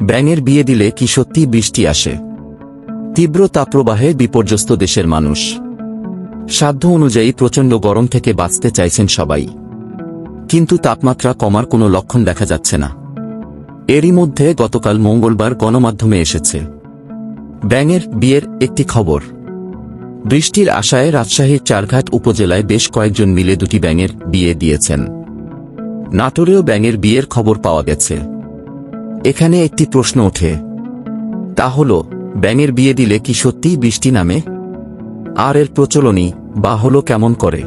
ব্যাঙের বিয়ে দিলে কি সত্যি বৃষ্টি আসে? তীব্র তাপপ্রবাহে বিপর্যস্ত দেশের মানুষ। সাধ্য অনুযায়ী প্রচণ্ড গরম থেকে বাঁচতে চাইছেন সবাই, কিন্তু তাপমাত্রা কমার কোনো লক্ষণ দেখা যাচ্ছে না। এরই মধ্যে গতকাল মঙ্গলবার গণমাধ্যমে এসেছে ব্যাঙের বিয়ের একটি খবর। বৃষ্টির আশায় রাজশাহীর চারঘাট উপজেলায় বেশ কয়েকজন মিলে দুটি ব্যাঙের বিয়ে দিয়েছেন। নাটোরেও ব্যাঙের বিয়ের খবর পাওয়া গেছে। এখানে একটি প্রশ্ন ওঠে, তা হল ব্যাঙের বিয়ে দিলে কি সত্যিই বৃষ্টি নামে? আর এর প্রচলনই বা হলো কেমন করে?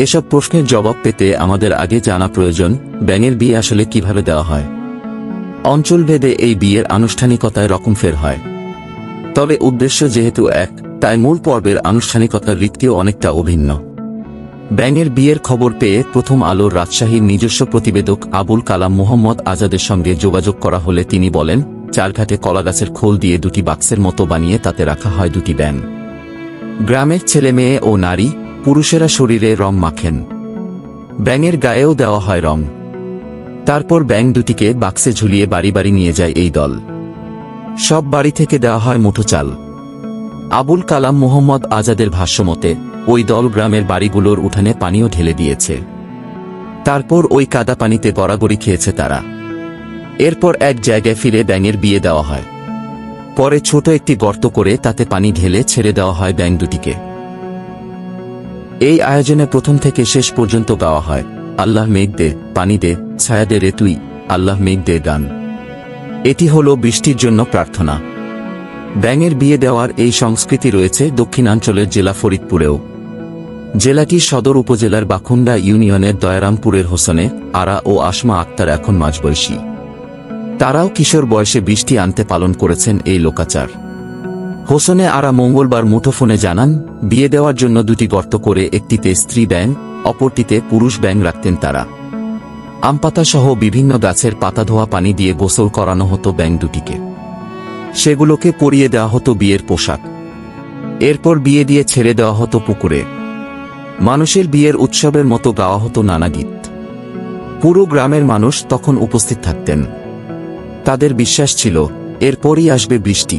এসব প্রশ্নের জবাব পেতে আমাদের আগে জানা প্রয়োজন ব্যাঙের বিয়ে আসলে কিভাবে দেওয়া হয়। অঞ্চলভেদে এই বিয়ের আনুষ্ঠানিকতায় রকমফের হয়, তবে উদ্দেশ্য যেহেতু এক, তাই মূল পর্বের আনুষ্ঠানিকতার রীতিও অনেকটা অভিন্ন। ব্যাঙের বিয়ের খবর পেয়ে প্রথম আলোর রাজশাহীর নিজস্ব প্রতিবেদক আবুল কালাম মোহাম্মদ আজাদের সঙ্গে যোগাযোগ করা হলে তিনি বলেন, চারঘাটে কলাগাছের খোল দিয়ে দুটি বাক্সের মতো বানিয়ে তাতে রাখা হয় দুটি ব্যাঙ। গ্রামের ছেলে মেয়ে ও নারী পুরুষেরা শরীরে রং মাখেন, ব্যাঙের গায়েও দেওয়া হয় রং। তারপর ব্যাঙ দুটিকে বাক্সে ঝুলিয়ে বাড়ি বাড়ি নিয়ে যায় এই দল। সব বাড়ি থেকে দেওয়া হয় মুঠো চাল। আবুল কালাম মোহাম্মদ আজাদের ভাষ্যমতে ওই দল গ্রামের বাড়িগুলোর উঠানে পানিও ঢেলে দিয়েছে। তারপর ওই কাদা পানিতে গড়াগড়ি খেয়েছে তারা। এরপর এক জায়গায় ফিরে ব্যাঙের বিয়ে দেওয়া হয়। পরে ছোট একটি গর্ত করে তাতে পানি ঢেলে ছেড়ে দেওয়া হয় ব্যাঙ দুটিকে। এই আয়োজনে প্রথম থেকে শেষ পর্যন্ত গাওয়া হয় আল্লাহ মেঘ দে, পানি দে, ছায়া দে রে তুই, আল্লাহ মেঘ দে গান। এটি হল বৃষ্টির জন্য প্রার্থনা। ব্যাঙের বিয়ে দেওয়ার এই সংস্কৃতি রয়েছে দক্ষিণাঞ্চলের জেলা ফরিদপুরেও। জেলাটির সদর উপজেলার বাখুন্ডা ইউনিয়নের দয়ারামপুরের হোসেনে আরা ও আসমা আক্তার এখন মাঝবয়সী। তারাও কিশোর বয়সে বৃষ্টি আনতে পালন করেছেন এই লোকাচার। হোসেনে আরা মঙ্গলবার মুঠোফোনে জানান, বিয়ে দেওয়ার জন্য দুটি গর্ত করে একটিতে স্ত্রী ব্যাঙ, অপরটিতে পুরুষ ব্যাঙ রাখতেন তারা। আমপাতা সহ বিভিন্ন গাছের পাতা ধোয়া পানি দিয়ে গোসল করানো হতো ব্যাঙ দুটিকে। সেগুলোকে পরিয়ে দেওয়া হতো বিয়ের পোশাক। এরপর বিয়ে দিয়ে ছেড়ে দেওয়া হতো পুকুরে। মানুষের বিয়ের উৎসবের মতো গাওয়া হতো নানা গীত। পুরো গ্রামের মানুষ তখন উপস্থিত থাকতেন। তাদের বিশ্বাস ছিল এরপরই আসবে বৃষ্টি।